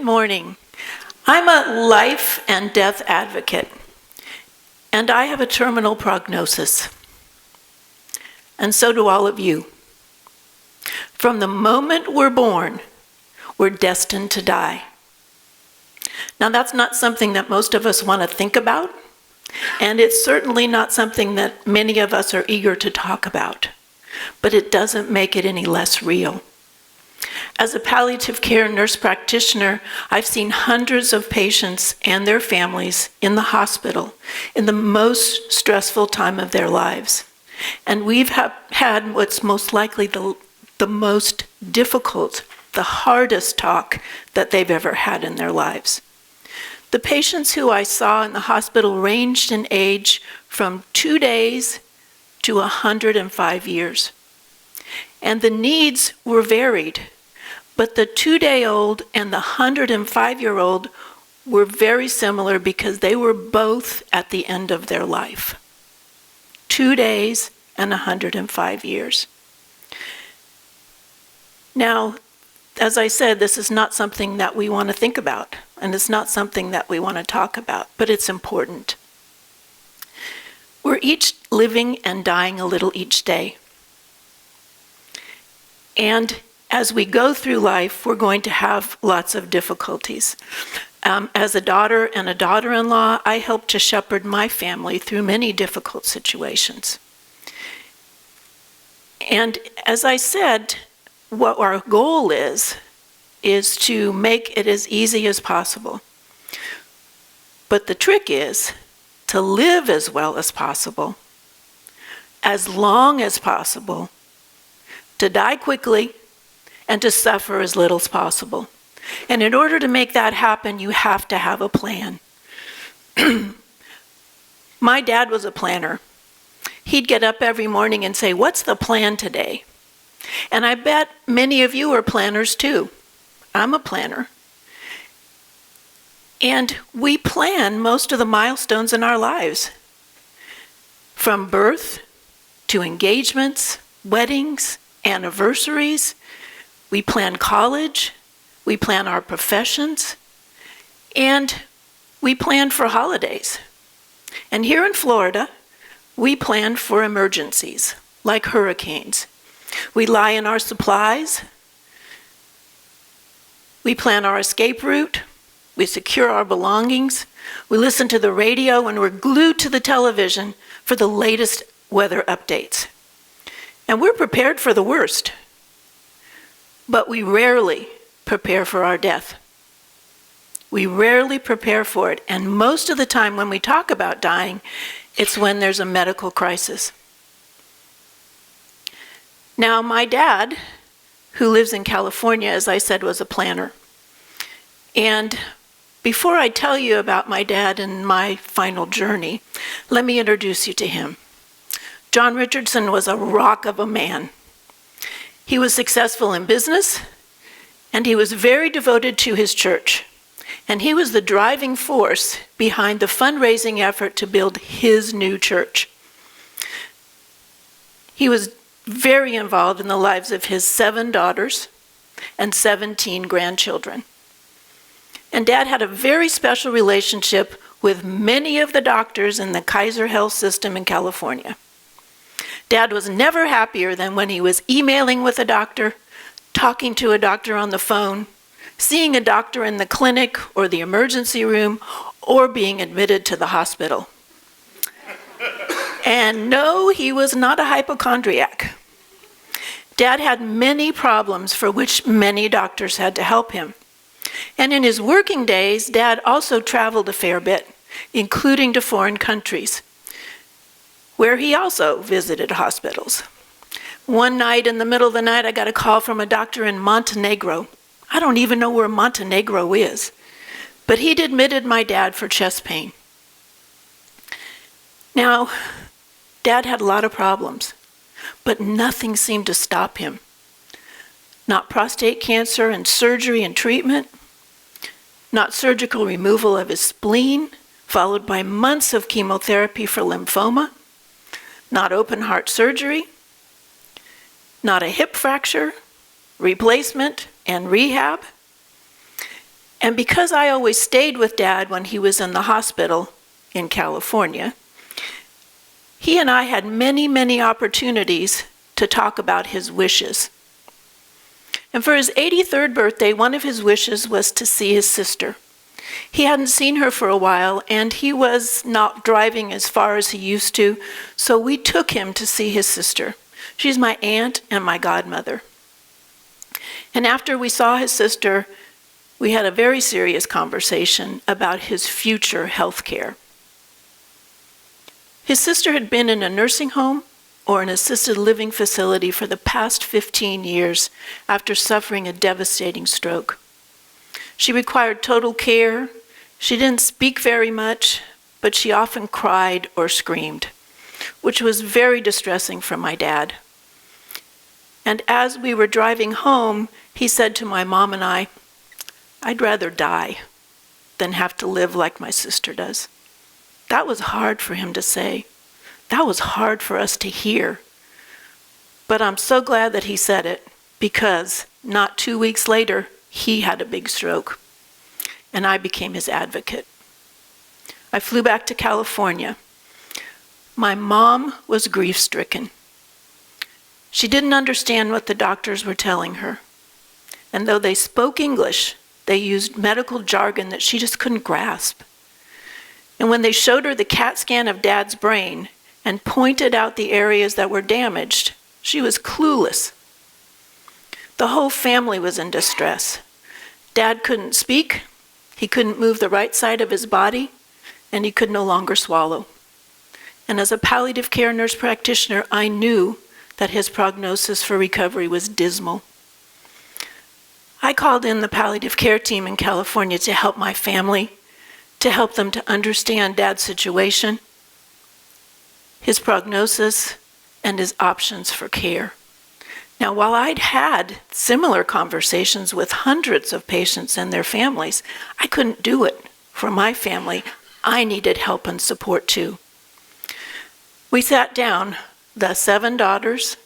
morning. I'm a life and death advocate, and I have a terminal prognosis. And so do all of you. From the moment we're born, we're destined to die. Now, that's not something that most of us want to think about, and it's certainly not something that many of us are eager to talk about, but it doesn't make it any less real. As a palliative care nurse practitioner, I've seen hundreds of patients and their families in the hospital in the most stressful time of their lives. And we've had what's most likely the most difficult, the hardest talk that they've ever had in their lives. The patients who I saw in the hospital ranged in age from 2 days to 105 years. And the needs were varied. But the 2-day-old and the 105-year-old were very similar because they were both at the end of their life. 2 days and 105 years. Now, as I said, this is not something that we want to think about, and it's not something that we want to talk about, but it's important. We're each living and dying a little each day. And as we go through life, we're going to have lots of difficulties. As a daughter and a daughter-in-law, I help to shepherd my family through many difficult situations. And as I said, what our goal is to make it as easy as possible. But the trick is to live as well as possible, as long as possible, to die quickly, and to suffer as little as possible. And in order to make that happen, you have to have a plan. My dad was a planner. He'd get up every morning and say, "What's the plan today?" And I bet many of you are planners too. I'm a planner. And we plan most of the milestones in our lives. From birth to engagements, weddings, anniversaries. We plan college, we plan our professions, and we plan for holidays. And here in Florida, we plan for emergencies, like hurricanes. We lie in our supplies, we plan our escape route, we secure our belongings, we listen to the radio, and we're glued to the television for the latest weather updates. And we're prepared for the worst. But we rarely prepare for our death. We rarely prepare for it. And most of the time when we talk about dying, it's when there's a medical crisis. Now, my dad, who lives in California, as I said, was a planner. And before I tell you about my dad and my final journey, let me introduce you to him. John Richardson was a rock of a man. He was successful in business, and he was very devoted to his church. And he was the driving force behind the fundraising effort to build his new church. He was very involved in the lives of his 7 daughters and 17 grandchildren. And Dad had a very special relationship with many of the doctors in the Kaiser Health system in California. Dad was never happier than when he was emailing with a doctor, talking to a doctor on the phone, seeing a doctor in the clinic or the emergency room, or being admitted to the hospital. And no, he was not a hypochondriac. Dad had many problems for which many doctors had to help him. And in his working days, Dad also traveled a fair bit, including to foreign countries, where he also visited hospitals. One night in the middle of the night, I got a call from a doctor in Montenegro. I don't even know where Montenegro is, but he'd admitted my dad for chest pain. Now, Dad had a lot of problems, but nothing seemed to stop him. Not prostate cancer and surgery and treatment, not surgical removal of his spleen, followed by months of chemotherapy for lymphoma, not open heart surgery, not a hip fracture, replacement, and rehab. And because I always stayed with Dad when he was in the hospital in California, he and I had many, many opportunities to talk about his wishes. And for his 83rd birthday, one of his wishes was to see his sister. He hadn't seen her for a while, and he was not driving as far as he used to, so we took him to see his sister. She's my aunt and my godmother. And after we saw his sister, we had a very serious conversation about his future health care. His sister had been in a nursing home or an assisted living facility for the past 15 years after suffering a devastating stroke. She required total care. She didn't speak very much, but she often cried or screamed, which was very distressing for my dad. And as we were driving home, he said to my mom and I, "I'd rather die than have to live like my sister does." That was hard for him to say. That was hard for us to hear. But I'm so glad that he said it, because not 2 weeks later, he had a big stroke, and I became his advocate. I flew back to California. My mom was grief-stricken. She didn't understand what the doctors were telling her. And though they spoke English, they used medical jargon that she just couldn't grasp. And when they showed her the CAT scan of Dad's brain and pointed out the areas that were damaged, she was clueless. The whole family was in distress. Dad couldn't speak, he couldn't move the right side of his body, and he could no longer swallow. And as a palliative care nurse practitioner, I knew that his prognosis for recovery was dismal. I called in the palliative care team in California to help my family, to help them to understand Dad's situation, his prognosis, and his options for care. Now, while I'd had similar conversations with hundreds of patients and their families, I couldn't do it for my family. I needed help and support too. We sat down, the 7 daughters,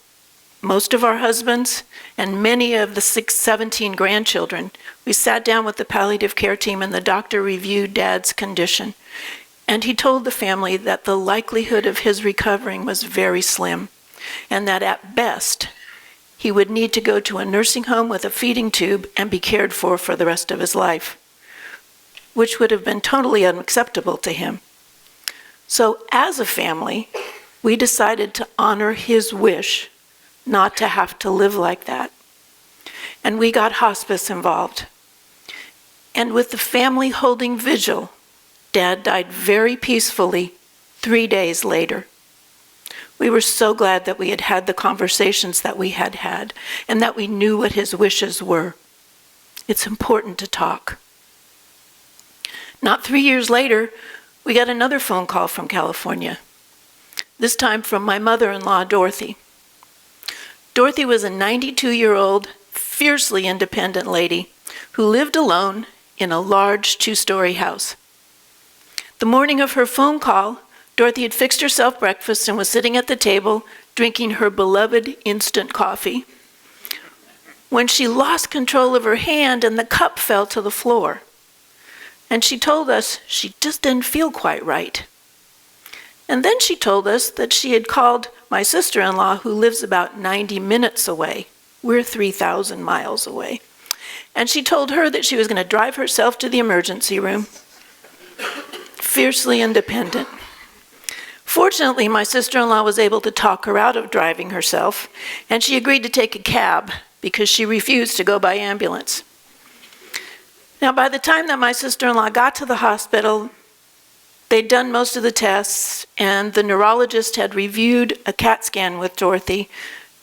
most of our husbands, and many of the 17 grandchildren. We sat down with the palliative care team, and the doctor reviewed Dad's condition. And he told the family that the likelihood of his recovering was very slim, and that at best, he would need to go to a nursing home with a feeding tube and be cared for the rest of his life, which would have been totally unacceptable to him. So as a family, we decided to honor his wish not to have to live like that. And we got hospice involved. And with the family holding vigil, Dad died very peacefully 3 days later. We were so glad that we had had the conversations that we had had, and that we knew what his wishes were. It's important to talk. Not 3 years later, we got another phone call from California, this time from my mother-in-law, Dorothy. Dorothy was a 92-year-old, fiercely independent lady who lived alone in a large 2-story house. The morning of her phone call, Dorothy had fixed herself breakfast and was sitting at the table drinking her beloved instant coffee when she lost control of her hand and the cup fell to the floor. And she told us she just didn't feel quite right. And then she told us that she had called my sister-in-law, who lives about 90 minutes away. We're 3,000 miles away. And she told her that she was going to drive herself to the emergency room. Fiercely independent. Fortunately, my sister-in-law was able to talk her out of driving herself, and she agreed to take a cab because she refused to go by ambulance. Now, by the time that my sister-in-law got to the hospital, they'd done most of the tests, and the neurologist had reviewed a CAT scan with Dorothy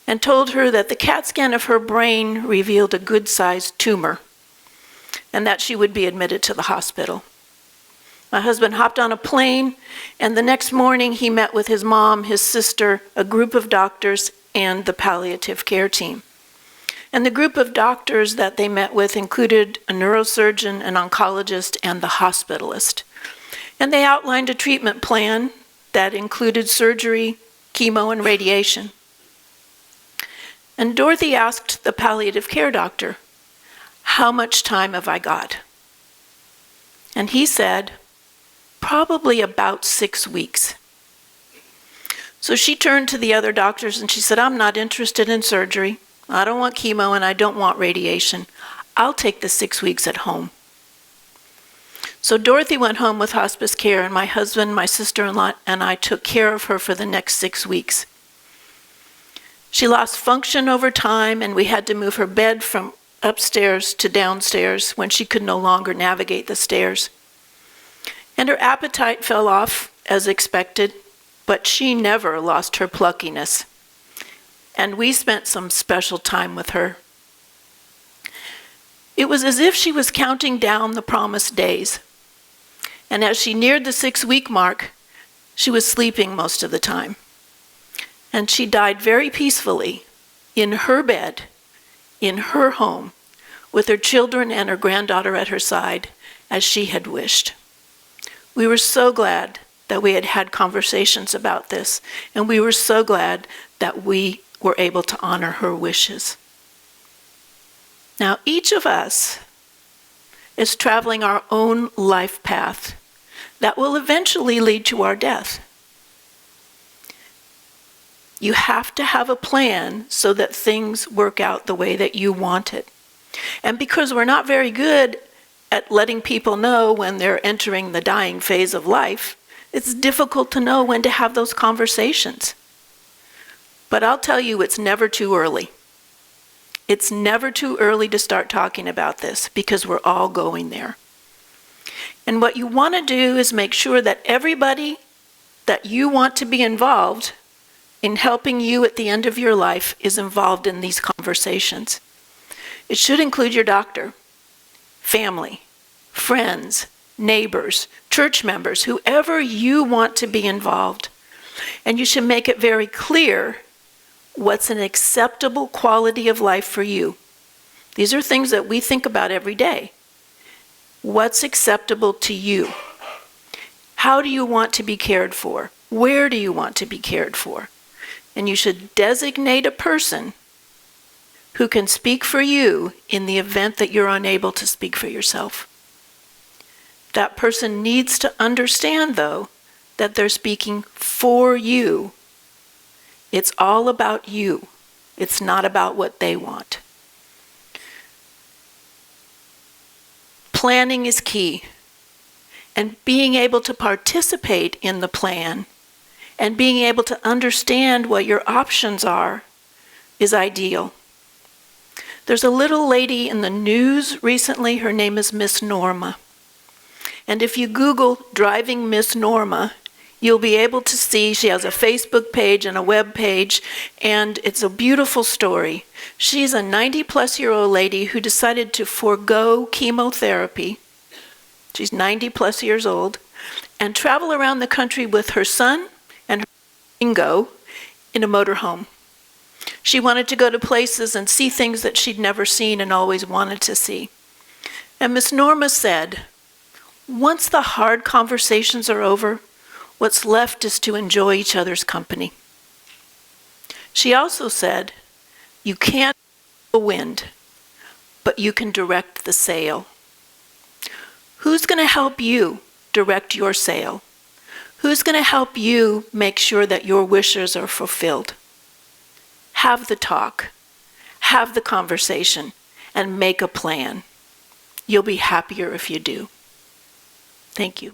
and told her that the CAT scan of her brain revealed a good-sized tumor and that she would be admitted to the hospital. My husband hopped on a plane, and the next morning he met with his mom, his sister, a group of doctors, and the palliative care team. And the group of doctors that they met with included a neurosurgeon, an oncologist, and the hospitalist. And they outlined a treatment plan that included surgery, chemo, and radiation. And Dorothy asked the palliative care doctor, "How much time have I got?" And he said, probably about 6 weeks. So she turned to the other doctors and she said, I'm not interested in surgery. I don't want chemo and I don't want radiation. I'll take the 6 weeks at home. So Dorothy went home with hospice care, and my husband, my sister-in-law, and I took care of her for the next 6 weeks. She lost function over time, and we had to move her bed from upstairs to downstairs when she could no longer navigate the stairs. And her appetite fell off as expected, but she never lost her pluckiness. And we spent some special time with her. It was as if she was counting down the promised days. And as she neared the 6-week mark, she was sleeping most of the time. And she died very peacefully in her bed, in her home, with her children and her granddaughter at her side, as she had wished. We were so glad that we had had conversations about this, and we were so glad that we were able to honor her wishes. Now, each of us is traveling our own life path that will eventually lead to our death. You have to have a plan so that things work out the way that you want it. And because we're not very good at letting people know when they're entering the dying phase of life, it's difficult to know when to have those conversations. But I'll tell you, it's never too early. It's never too early to start talking about this because we're all going there. And what you want to do is make sure that everybody that you want to be involved in helping you at the end of your life is involved in these conversations. It should include your doctor, family, friends, neighbors, church members, whoever you want to be involved. And you should make it very clear what's an acceptable quality of life for you. These are things that we think about every day. What's acceptable to you? How do you want to be cared for? Where do you want to be cared for? And you should designate a person who can speak for you in the event that you're unable to speak for yourself. That person needs to understand, though, that they're speaking for you. It's all about you. It's not about what they want. Planning is key. And being able to participate in the plan and being able to understand what your options are is ideal. There's a little lady in the news recently. Her name is Miss Norma. And if you Google Driving Miss Norma, you'll be able to see she has a Facebook page and a web page, and it's a beautiful story. She's a 90-plus-year-old lady who decided to forego chemotherapy. She's 90-plus years old, and travel around the country with her son and her Ringo in a motorhome. She wanted to go to places and see things that she'd never seen and always wanted to see. And Miss Norma said, once the hard conversations are over, what's left is to enjoy each other's company. She also said, you can't control the wind, but you can direct the sail. Who's going to help you direct your sail? Who's going to help you make sure that your wishes are fulfilled? Have the talk, have the conversation, and make a plan. You'll be happier if you do. Thank you.